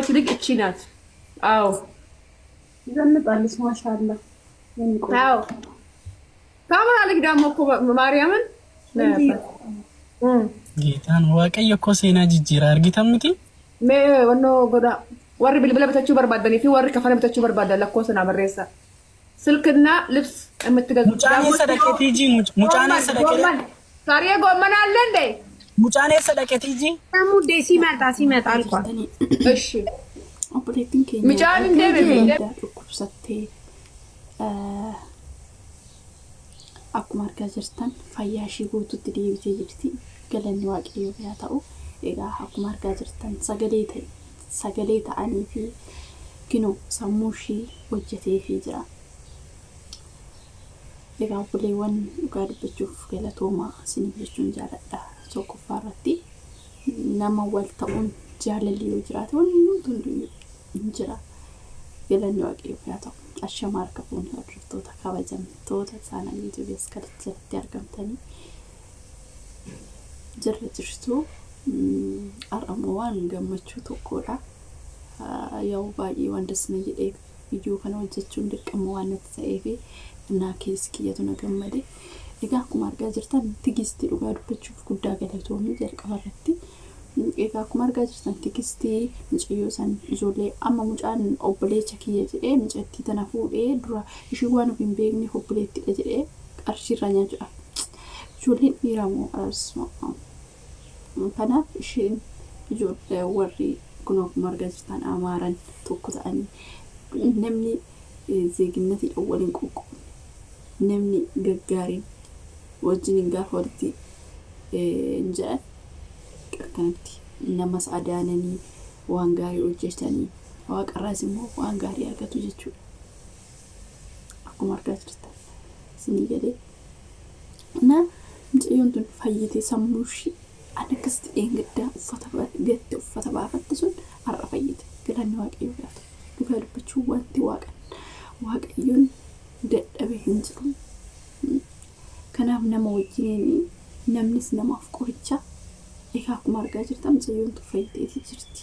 የጻፈች ልጅ እቺ ናት። አዎ ዘንጣለች ማሻአላ። አዎ ካሜራ ልጅ ደግሞ እኮ ማርያምን ጌታን ዋቀየ እኮ ሴና ጅጅራ አርጊታምቲ ወኖ ጎዳ ወር bilbila በተቹ በርባደኒ ፊ ወር ከፈነ በተቹ በርባደ ለኮስና በሬሳ ስልክና ልብስ የምትገዙ ሙጫኔ ሰደቀቲ ጂ ሙጫኔ ሰደቀቲ ታሪያ ጎመና አለ እንዴ ሙጫኔ ሰደቀቲ ጂ ሙዴ ሲመጣ አልቋል። እሺ ኦፕሬቲንግ ኬኛ ሙጫን እንደ ኩብሰቴ akkuma argaa jirtan fayyaa ishii guutuutti deebitee jirti. Galanni waaqayyoo yaa ta'u egaa akkuma argaa jirtan sagalee ta'anii fi kinoo sammuu ishii hojjeteefii jira. Egaa buleewwan dhugaa dubbachuuf galatoomaa isiniif jechuun jaaladha. Tokkoffaa irratti nama wal ta'uun jaalalli yoo jiraate wanni hunduu hin jira. Galanni waaqayyoo yaa ta'u ashama harka fuuni hordoftoota kabajamtoota saana yuutuubiis kadhachatti argamtanii jirtu ar'amoo waan gammachuu tokkodha. Yoo baay'ee waan dasna jedhee viidiyoo kana hojjechuun dirqama waan natti ta'eef naa keessi kiyyatu na gammade. Egaa akkuma argaa jirtan tigistii dhugaa dubbachuuf guddaa galatoomii jalqaba irratti. Egaa akkuma argaa jirtan tigistii mucayyoo san ijoollee amma mucaan obboleecha kiyya jedhee mucattii tana fuudhee dura ishii waan hin beekne obboleettidha jedhee qarshiirra nyaachudha. Ijoolleen dhiiramoo asuma kanaaf isheen ijoollee warri kun akkuma argaa jirtan amaaran tokko ta'anii namni zeeginnati waliin qoqqoodne namni gaggaariin wajjin gaafa walitti jedhan akkanatti namas adaananii waan gaarii hojjetanii waaqarraas immoo waan gaarii argatu jechuudha. Akkuma argaa jirtan isinii galee na mucayyoon tun fayyitee sammuu ishii akkasitti eeggaddaa uffata baafatte sun har'a fayyite. Galanni waaqayyoo yaa ta'u dhugaa dubbachuu wanti waaqayyoon dadhabe hin jiru. Kanaaf nama wajjin namnis namaaf qoricha. Egaa akkuma argaa jirtan mucayyoon tun fayyitee jirti.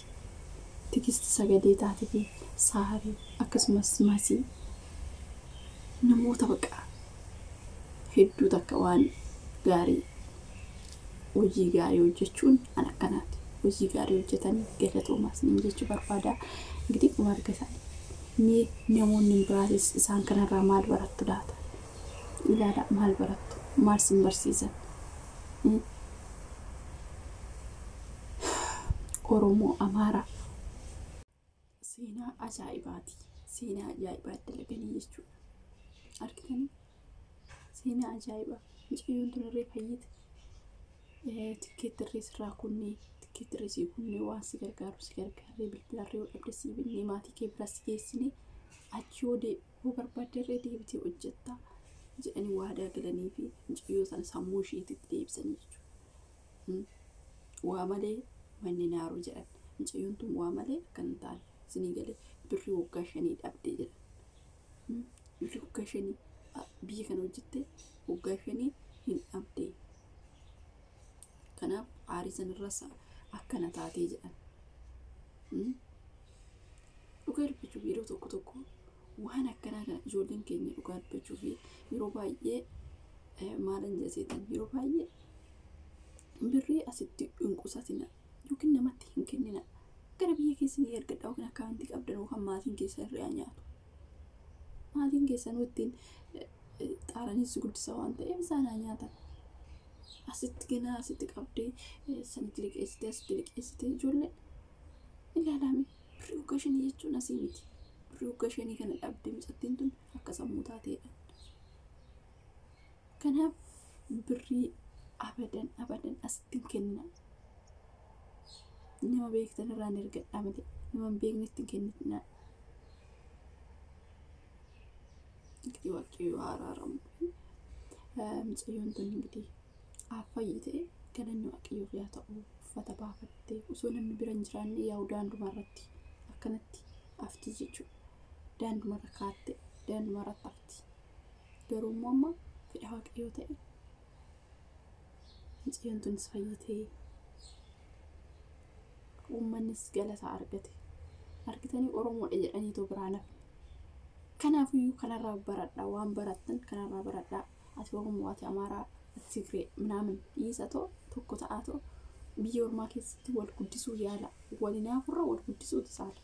Tigisti sagalee taatee fi saarii akkasumas masii namoota baqa hedduu takka waan gaarii hojii gaarii hojjechuun an akkanaati. Hojii gaarii hojjetanii galatoomaas ni jechuu barbaada. Ingidihi akkuma argaa ni namoonni biraatis isaan kanarraa maal barattu laata? Ilaala maal barattu? Maal sin barsiisan? Oromoo Amaaraa seenaa ajaa'ibaati. Seenaa ajaa'ibaa dalaganii jechuudha. Argitanii seenaa ajaa'ibaa mucayyoon tun irree fayyite. Tikkeettirree sirraa kunnee tikkeettirree sii kunnee waan si gargaarree bilbilarree yoo dhabde sii binnee maatii kee biras geessinee achi yoo barbaadderree deebitee hojjettaa jedhanii waadaa galanii fi mucayyoo sana sammuu isheetitti deebisanii jechuudha. Waa malee manni naaru jedhan mucayyoon tun waa malee kan ta'an isinii galee birrii waggaa 5 dhabdee jedhan. Birrii waggaa 5 biyya kana hojjette waggaa 5 hin dhabdee. Kanaaf aarii sanarras akkana taatee jedhan. Dhugaa dubbachuuf yeroo tokko waan akkanaa kana ijoolleen keenya dhugaa dubbachuuf yeroo baay'ee maalan jaseetan yeroo baay'ee birrii asitti hin qusatina yookiin namatti hin kennina. Gara biyya keessanii ergadhaa yookiin akkaawuntii qabdan yookaan maatiin keessan irraa nyaatu. Maatiin keessan wittiin xaaranis guddisa waan ta'eef isaan nyaatan. Asitti gana asitti qabdee sanitti liqeessitee ijoollee ilaalame birrii waggaa 5 jechuun asii miti. Birrii waggaa 5 kana dhabdee mucattiin tun akka sammuu taateedha. Kanaaf birrii abadan asitti kennina. Nama beektan irraan ergadhaa malee nama hin beeknetti hin kennitina. Ingidihi waaqayyoo araaramu. Mucayyoon tun ingidihi fayyite galanni waaqayyoof yaa ta'u uffata baafattee osoo namni bira hin jiraanne yaa'u daanduma irratti akkanatti hafti jechuudha. Daandumarra kaatte daandumarratti hafti. Garuu immoo amma fedha waaqayyoo ta'e mucayyoon tunis fayyitee uummannis galata argate. argitanii Oromoodha jedhaniitu biraana. Kanaafiyyuu kanarraa baradhaa waan barattan kanarraa baradhaa. Ati Oromoo ati Amaaraa ati Tigree ምናምን dhiisatoo tokko ta'atoo biyya ormaa keessatti wal guddisuu yaala. Walinaafurra wal guddisuu tasaala.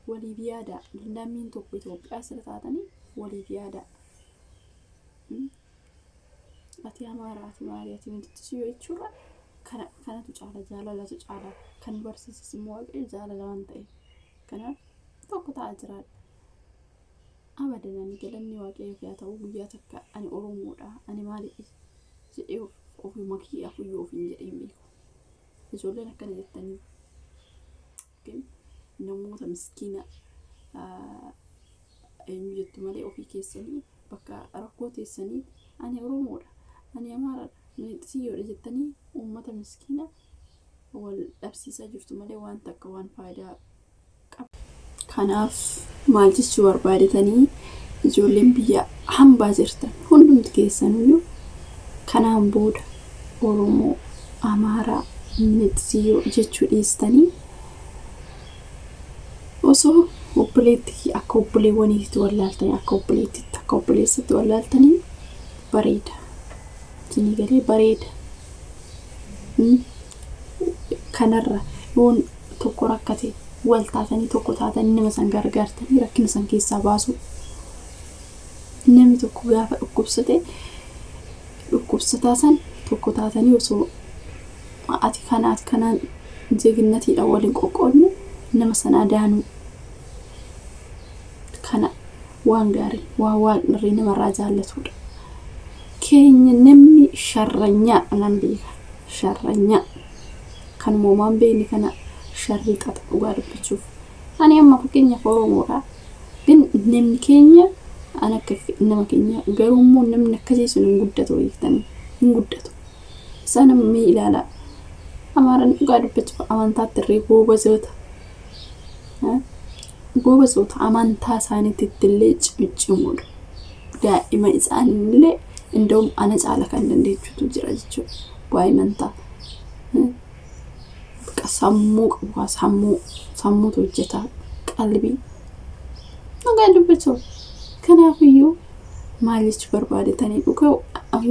Waliif yaada lammiin tokko Itoophiyaa sira taatanii waliif yaada. Ati Amaaraa ati Maarii ati Mintichi yoo jechuudha kanatu caala jaalalatu caala kan barsiisis immoo waaqayyo jaalala waan ta'eef kanaaf tokko ta'aa jiraadha. Abadan ani galanni waaqayyoof yaa ta'u guyyaa takka ani Oromoodha ani maaliif jedhee ofii makii afuyyoo ofiin jedhee beeku. Ijoolleen akkana jettanii namoota miskiina eenyu jettu malee ofii keessanii bakka rakkoo teessanii ani Oromoodha ani Amaaraadha Mintiyoodha jettanii uummata miskiina wal dhabsiisaa jirtu malee waan takka waan faayidaa qabu. Kanaaf maal jechuu barbaadetanii ijoolleen biyya hambaa jirtan hundumti keessaniyyuu kanaan booda Oromoo Amaaraa Mintiyo jechuu dhiistanii osoo obboleetti akka obboleewwaniitti wallaaltanii akka obboleettitti akka obboleessatti wallaaltanii bareeda. Isinii galee bareeda. Kanarra yoon tokko rakkate wal taatanii tokko taatanii nama san gargaartanii rakkina san keessaa baasu. Namni tokko gaafa dhukkubsataa san tokko taatanii osoo ati kanaan jeeginnatiidhaan waliin qoqqoodne nama sanaa daanuu. Kana waan gaarii waan irri namarraa jaallatudha. Keenya namni sharranyaa nan beeka. Sharranyaa kan moomaan beekni kana sharrii qaba dhugaa dubbachuuf. Ani amma fakkeenyaaf Oromoodha. Namni keenya ana akka nama keenya garuu immoo namni akkasii sun hin guddatu beektanii hin guddatu. Isaan amma ilaala. Amaaraan dhugaa dubbachuuf amantaatti irree goobazoota. Goobazoota amantaa isaaniitti illee cimcimoodha. Daa'ima isaaniillee እንደውም ana caala kan dandeechuutu jira jechuudha. Waa'ee amantaa. Sammuu qabu sammuutu hojjeta qalbii. Dhugaa dubbachuuf kanaafiyyuu maal jechuu barbaadetanii dhugaa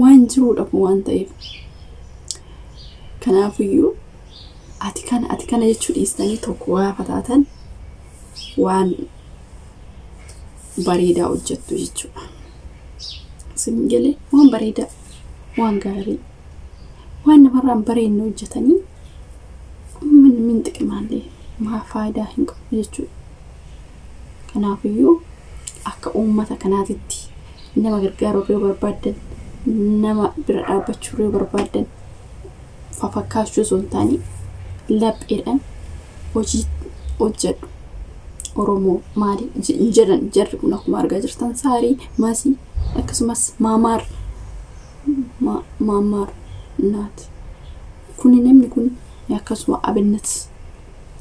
waan jiruudha waan ta'eef. Kanaafiyyuu ati kana jechuu dhiistanii tokko waa fataatan waan bareedaa hojjettu jechuudha. Singalee waan bareedaa waan gaarii waan namarraan bareedna hojjetanii min xiqqimaallee maa faayidaa hin qabu jechuudha. Kanaafiyyuu akka uummata kanaatitti nama gargaaruu yoo barbaadan nama bira dhaabbachuu yoo barbaadan fafakkaachuu osoo hin taane lapheedhaan hojii hojjedhu. Oromoo maali jedhan jarri kun akkuma argaa jirtan Saarii Masii akkasumas Maamaar naati. Kuni namni kun akkasuma Abinnat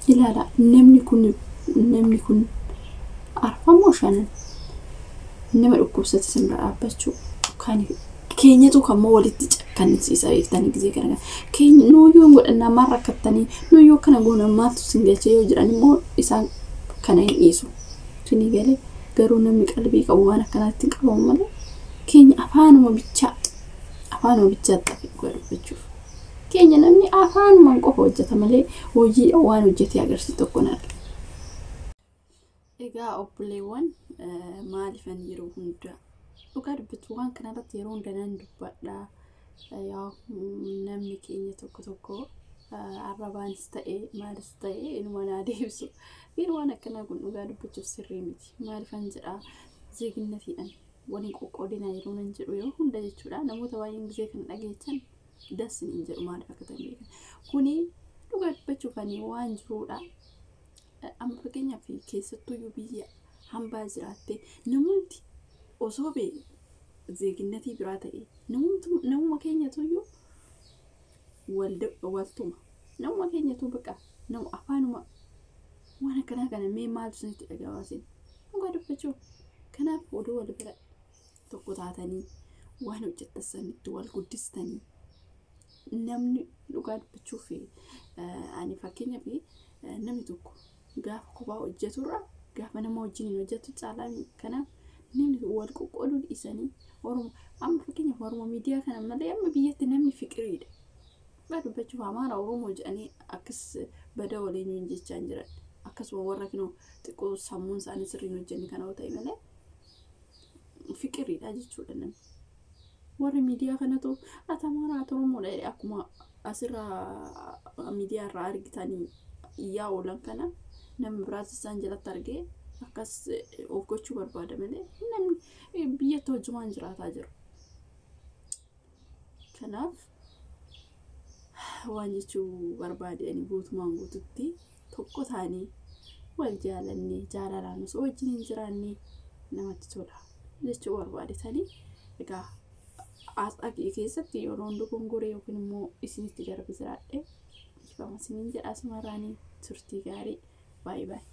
ilaala namni kun arfamoo shanan nama dhukkubsate sirra dhaabbachuu kan keenyatu kammoo walitti cakkansiisa beektanii gisee kana keenya nooyoo godhannaa maal rakkattanii nooyoo kana goona maaltu singalchee yoo jiran immoo isaan kana hin dhiisu. Isinii galee garuu namni qalbii qabu waan akkanaatti qabamu malee keenya afaanuma bichaa xafi godhachuuf. Keenya namni afaanumaan qofa hojjeta malee hojii waan hojjetee agarsiisu tokko nala. Egaa obboleewwan maalifan yeroo hunda dhugaa dubbatu waan kanarratti yeroo hunda nan dubbadha. Yaa namni keenya tokko arrabaanis ta'ee maalis ta'ee inuma naa deebisu. Yeroo waan akkanaa kun dhugaa dubbachuuf sirrii miti. Maalifan jedhaa zeeginnatiidhaan waliin qoqqoodinaa yeroo nan jedhu yeroo hunda jechuudha. Namoota baay'een gisee kan dhageechan dassin hin jedhu maaliif akka ta'an beekan. Kuni dhugaa dubbachuuf ani waan jiruudha. Amma fakkeenyaaf keessattuu biyya hambaa jiraattee namoonni osoo zeeginnatii biraa ta'e namuma keenyatuyyuu waltuma namuma keenyatu baqa nama afaanuma waan akkanaa kana mee maaltu sanitti dhagawaasin dhugaa dubbachuuf. Kanaaf oduu wal bira tokko taatanii waan hojjettanitti wal guddistanii namni dhugaa dubbachuuf ani fakkeenyaaf namni tokko gaafa kophaa hojjeturra gaafa nama wajjin hojjetu caalaa kanaaf namni wal qoqqooduu dhiisanii Oromoo amma fakkeenyaaf Oromoo miidiyaa kana malee amma biyyatti namni fiqiriidha. Dubbachuuf Amaara Oromoo jedhanii akkas bada waliin hin jechaa hin jiran. Akkasuma warra kinoo xiqqoo sammuun isaanii sirriin hojjenni kana ta'e malee fiqiriidha jechuudha namni. Warri miidiyaa kanatu Amaara Oromoodha akkuma asirraa miidiyaa irraa argitanii iyyaa oolan kana namni biraas isaan jalatti argee akkas of gochuu barbaada malee namni biyyatti hojjumaan jiraataa jiru. Kanaaf waan jechuu barbaade ani guutumaan guututti tokko taanii wal jaalannee jaalalaan osoo wajjin hin jiraannee namatti tola jechuu barbaade tanii egaa asxaqii keessatti yeroo hundi gongoree yookiin immoo isinitti darbe jiraadhe ifama isiniin jedha asumarraanii turtii gaarii baay'ee baay'ee.